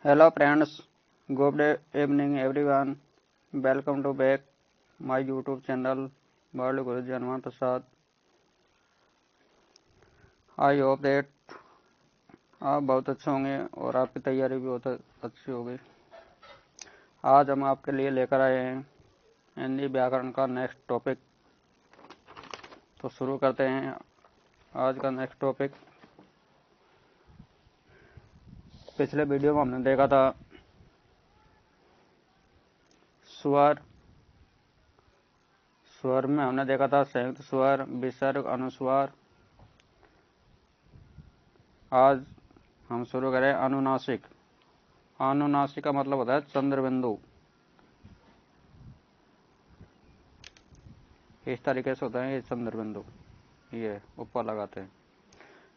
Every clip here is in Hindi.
Hello friends, good evening everyone. Welcome to back my YouTube channel World Guru Janman Prasad. I hope that आप बहुत अच्छे होंगे और आपकी तैयारी भी बहुत अच्छी होगी। आज हम आपके लिए लेकर आए हैं हिंदी व्याकरण का नेक्स्ट टॉपिक। तो शुरू करते हैं आज का नेक्स्ट टॉपिक। पिछले वीडियो में हमने देखा था स्वर में हमने देखा था संयुक्त स्वर, विसर्ग, अनुस्वार। आज हम शुरू करें अनुनासिक। अनुनासिक का मतलब होता है चंद्रबिंदु। इस तरीके से होता है ये चंद्रबिंदु, ये ऊपर लगाते हैं।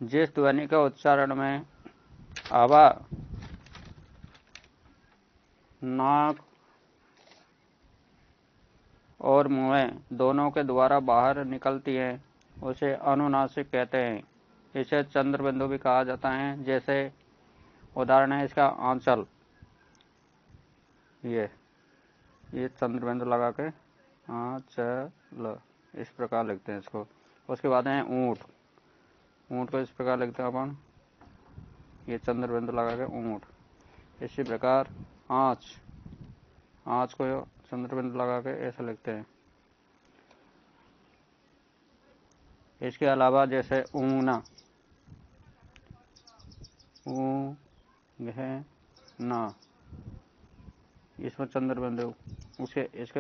जिस ध्वनि के उच्चारण में हवा नाक और मुंह दोनों के द्वारा बाहर निकलती है उसे अनुनासिक कहते हैं। इसे चंद्रबिंदु भी कहा जाता है। जैसे उदाहरण है इसका आंचल, ये चंद्रबिंदु लगा के आंचल इस प्रकार लिखते हैं इसको। उसके बाद है ऊंट को इस प्रकार लिखते हैं अपन, ये चंद्रबिंदु लगा के ऊंट। इसी प्रकार आँच को चंद्रबिंदु लगा के ऐसा लिखते हैं। इसके अलावा जैसे ऊंगना, ऊंघना, इसमें चंद्रबिंदु। इसके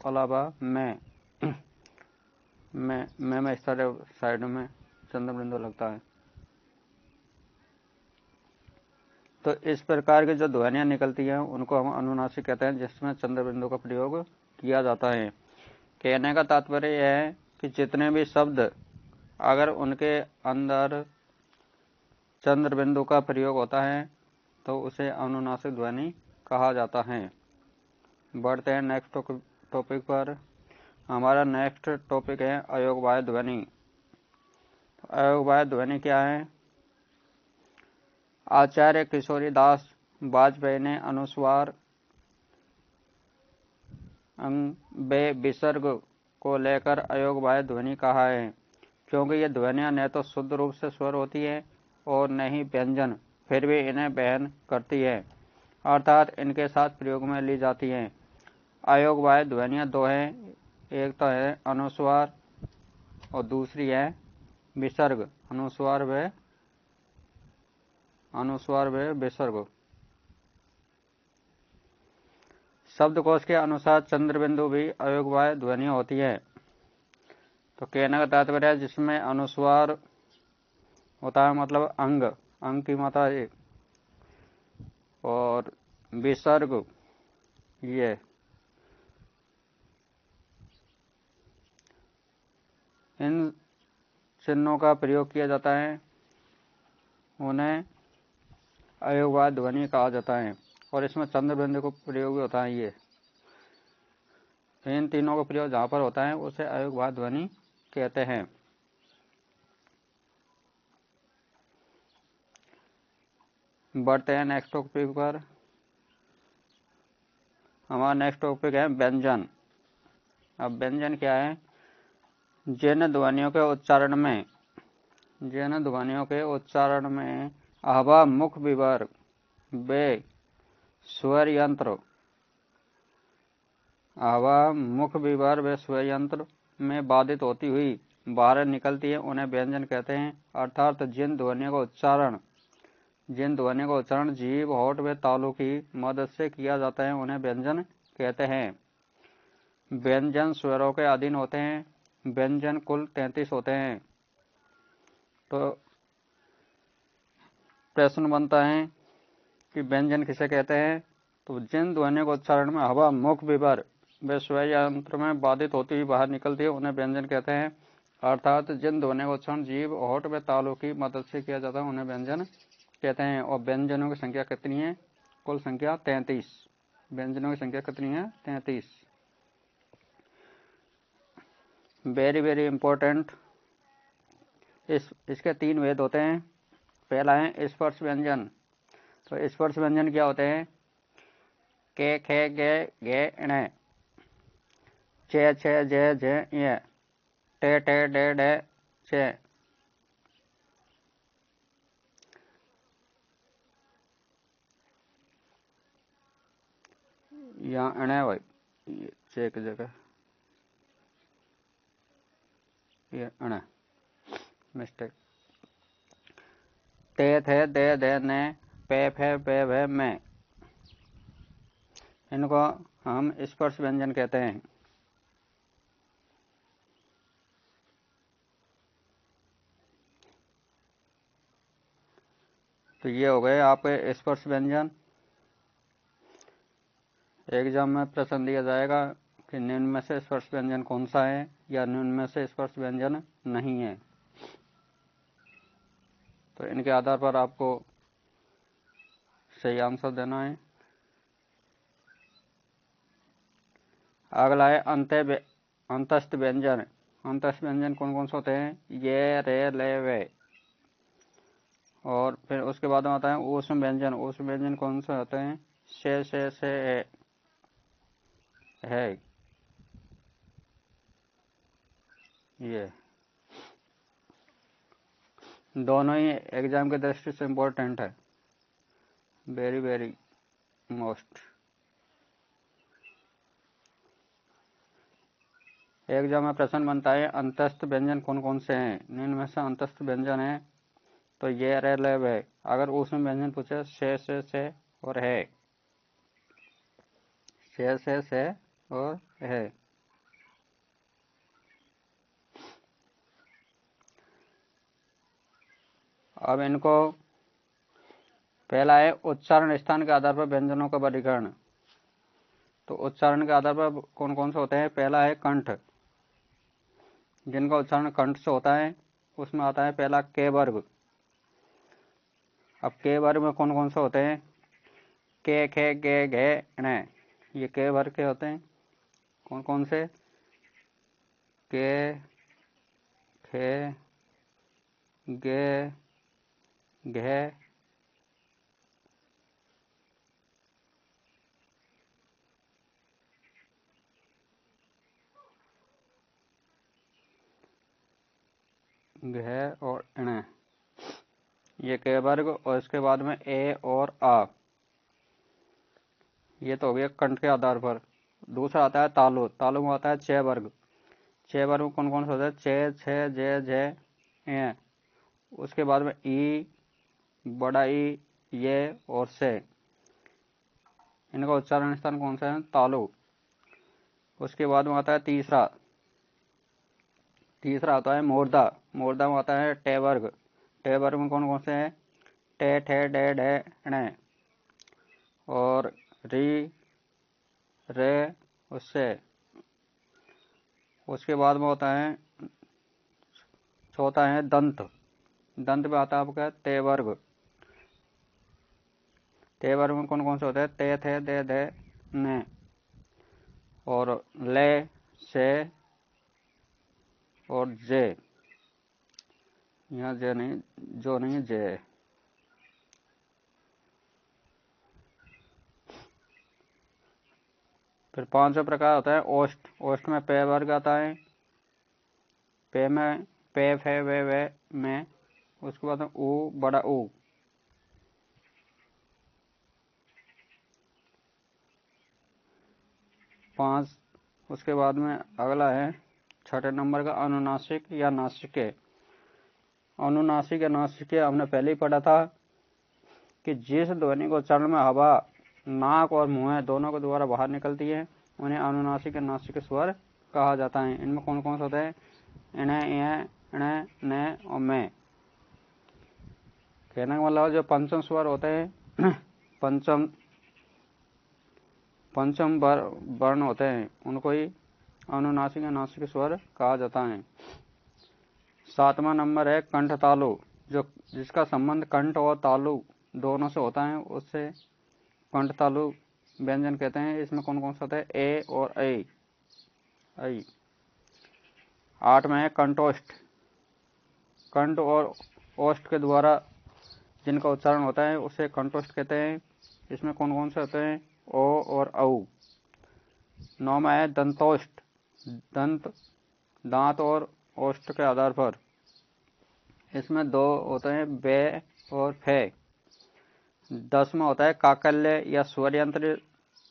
अलावा मैं इस तरह साइड में चंद्रबिंदु लगता है। तो इस प्रकार की जो ध्वनियां निकलती हैं उनको हम अनुनासिक कहते हैं, जिसमें चंद्रबिंदु का प्रयोग किया जाता है। कहने का तात्पर्य यह है कि जितने भी शब्द अगर उनके अंदर चंद्रबिंदु का प्रयोग होता है तो उसे अनुनासिक ध्वनि कहा जाता है। बढ़ते हैं नेक्स्ट टॉपिक पर। हमारा नेक्स्ट टॉपिक है अयोगवाय ध्वनि। अयोगवाय ध्वनि क्या है? आचार्य किशोरीदास वाजपेयी ने अनुस्वार बे विसर्ग को लेकर अयोगवाय ध्वनि कहा है, क्योंकि ये ध्वनियां न तो शुद्ध रूप से स्वर होती है और न ही व्यंजन, फिर भी इन्हें बहन करती है, अर्थात इनके साथ प्रयोग में ली जाती हैं। अयोगवाय ध्वनियां दो हैं, एक तो है अनुस्वार और दूसरी है विसर्ग। अनुस्वार व विसर्ग। शब्दकोश के अनुसार चंद्रबिंदु भी अयोगवाय ध्वनि होती है। तो कहने का तात्पर्य है जिसमें अनुस्वार होता है मतलब अंग की मात्रा एक, और विसर्ग ये इन चिन्हों का प्रयोग किया जाता है, उन्हें अयोगवाय ध्वनि कहा जाता है। और इसमें चंद्रबिंदु को प्रयोग भी होता है। ये इन तीनों का प्रयोग जहाँ पर होता है उसे अयोगवाय ध्वनि कहते हैं। बढ़ते हैं नेक्स्ट टॉपिक पर। हमारा नेक्स्ट टॉपिक है व्यंजन। अब व्यंजन क्या है? जिन ध्वनियों के उच्चारण में आहवा मुख विवर्ग वे स्वर यंत्र में बाधित होती हुई बाहर निकलती है उन्हें व्यंजन कहते हैं। अर्थात जिन ध्वनियों का उच्चारण जीभ, होठ व तालु की मदद से किया जाता है उन्हें व्यंजन कहते हैं। व्यंजन स्वरों के अधीन होते हैं। व्यंजन कुल 33 होते हैं। तो प्रश्न बनता है कि व्यंजन किसे कहते हैं? तो जिन ध्वनियों के उच्चारण में हवा, मुख विवर व स्वर यंत्र में बाधित होती हुई बाहर निकलती है उन्हें व्यंजन कहते हैं। अर्थात जिन ध्वनियों का उच्चारण जीभ, होठ व तालु की मदद से किया जाता है उन्हें व्यंजन कहते हैं। और व्यंजनों की संख्या कितनी है? कुल संख्या 33। व्यंजनों की संख्या कितनी है? 33। Very very important. इसके 3 भेद होते हैं। पहला है स्पर्श व्यंजन। तो स्पर्श व्यंजन क्या होते हैं? के, खे, गे, गे, णे, चे, छे, जे, झे, ये, टे, ठे, डे, डे, चे। यहाँ अणे भाई, चे की जगह ये अणे, मिस्टेक। ते, थे, दे, दे, ने, पे, फे, पे, भे, में, इनको हम स्पर्श व्यंजन कहते हैं। तो ये हो गए आपके स्पर्श व्यंजन। एग्जाम में प्रश्न दिया जाएगा कि निम्न में से स्पर्श व्यंजन कौन सा है या निम्न में से स्पर्श व्यंजन नहीं है। तो इनके आधार पर आपको सही आंसर देना है। अगला है अंतस्थ व्यंजन। अंतस्थ व्यंजन कौन कौन से होते हैं? ये, रे, ले, वे। और फिर उसके बाद में आता है ऊष्म व्यंजन। ऊष्म व्यंजन कौन से होते हैं? से, है, ये दोनों ही एग्जाम की दृष्टि से इम्पोर्टेंट है, वेरी वेरी मोस्ट। एग्जाम में प्रश्न बनता है अंतस्थ व्यंजन कौन कौन से हैं? निम्न में से अंतस्थ व्यंजन है तो ये, रे, ले, वे। अगर ऊष्म व्यंजन पूछे से और है, से और है। अब इनको पहला है उच्चारण स्थान के आधार पर व्यंजनों का वर्गीकरण। तो उच्चारण के आधार पर कौन कौन से होते हैं? पहला है कंठ, जिनका उच्चारण कंठ से होता है उसमें आता है पहला के वर्ग। अब के वर्ग में कौन कौन से होते हैं? के, खे, गे, घे, णे, ये के वर्ग के होते हैं। कौन कौन से? के, खे, गे, घे, घे और णे, ये के वर्ग। और इसके बाद में ए और आ, ये तो हो गया कंठ के आधार पर। दूसरा आता है तालु। तालु में आता है चे वर्ग। चे वर्ग में कौन कौन से होते हैं? चे, छे, जे, झे, ए। उसके बाद में ई, बड़ा ई, ये और से, इनका उच्चारण स्थान कौन सा है? तालु। उसके बाद में आता है तीसरा आता है मोर्दा। मोर्दा में आता है टे वर्ग। टे वर्ग में कौन कौन से हैं? टे, ठे, डे, ढे, णे और री, रे, उससे। उसके बाद में होता है चौथा है दंत। दंत में आता है आपका ते वर्ग। ते वर्ग में कौन कौन से होते हैं? ते, थे, दे, धे, ने और ले, से और जे। यहाँ जे नहीं, जो नहीं, जे। फिर पांचवा प्रकार होता है ओष्ठ। ओष्ठ में पे वर्ग आता है। पे में पे, फे, वे में। उसके बाद में ऊ, बड़ा ऊ। पांच। उसके बाद में अगला है छठे नंबर का अनुनासिक या नासिके। अनुनासिक या नासिके हमने पहले ही पढ़ा था कि जिस ध्वनि को उच्चारण में हवा नाक और मुंह दोनों के द्वारा बाहर निकलती है उन्हें अनुनासिक या नासिक स्वर कहा जाता है। इनमें कौन कौन से होते हैं? इन्हें, इन्हें, ने और मैं। कहने का मतलब जो पंचम स्वर होते हैं पंचम वर्ण होते हैं उनको ही अनुनासिक या नासिक स्वर कहा जाता है। सातवां नंबर है कंठ तालु, जो जिसका संबंध कंठ और तालु दोनों से होता है, उससे कंठ तालु व्यंजन कहते हैं। इसमें कौन कौन सा होता है? ए और ऐ। आठ में है कंठोष्ठ। कंठ और ओष्ठ के द्वारा जिनका उच्चारण होता है उसे कंठस्थ कहते हैं। इसमें कौन कौन से होते हैं? ओ और औ। 9वां है दंतोष्ठ, दंत दांत और ओष्ठ के आधार पर। इसमें 2 होते हैं, बे और फे। 10वां होता है काकल्य या स्वरयंत्र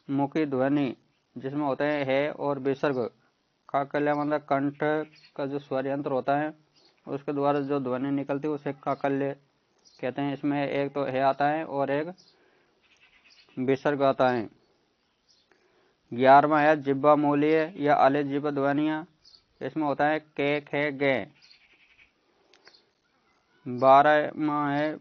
मुखी ध्वनि, जिसमें होते हैं है और विसर्ग। काकल्य मतलब कंठ का जो स्वर यंत्र होता है उसके द्वारा जो ध्वनि निकलती है उसे काकल्य कहते हैं। इसमें एक तो है आता है और एक विसर्ग आता है। 11वां है जिह्वा मूलीय या आले जिह्वा ध्वनियां। इसमें होता है के, खे, गे। 12वां है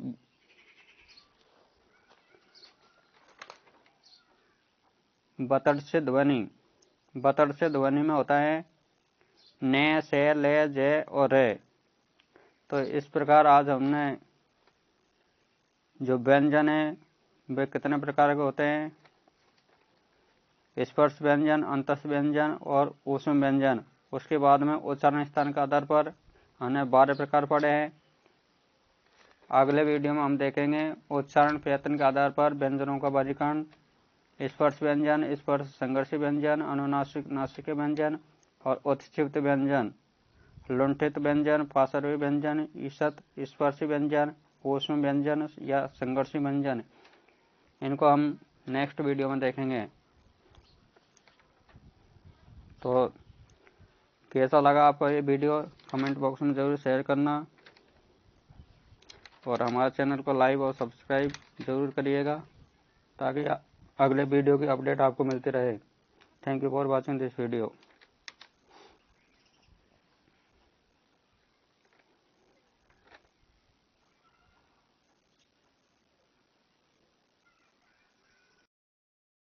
बतड़ ध्वनि। बतड़ ध्वनि में होता है ने, से, ले, जे और रे। तो इस प्रकार आज हमने जो व्यंजन है वे कितने प्रकार के होते हैं? स्पर्श व्यंजन, अंतस्थ व्यंजन और ऊष्म व्यंजन। उसके बाद में उच्चारण स्थान के आधार पर हमने 12 प्रकार पढ़े हैं। अगले वीडियो में हम देखेंगे उच्चारण प्रयत्न के आधार पर व्यंजनों का वर्गीकरण। स्पर्श व्यंजन, स्पर्श संघर्षी व्यंजन, अनुनासिक नासिक व्यंजन और उत्क्षिप्त व्यंजन, लुंठित व्यंजन, पार्श्वी व्यंजन, ईषत स्पर्शी व्यंजन, ऊष्म व्यंजन या संघर्षी व्यंजन। इनको हम नेक्स्ट वीडियो में देखेंगे। तो कैसा लगा आपको ये वीडियो? कमेंट बॉक्स में जरूर शेयर करना और हमारे चैनल को लाइक और सब्सक्राइब जरूर करिएगा ताकि अगले वीडियो की अपडेट आपको मिलती रहे। Thank you for watching this video.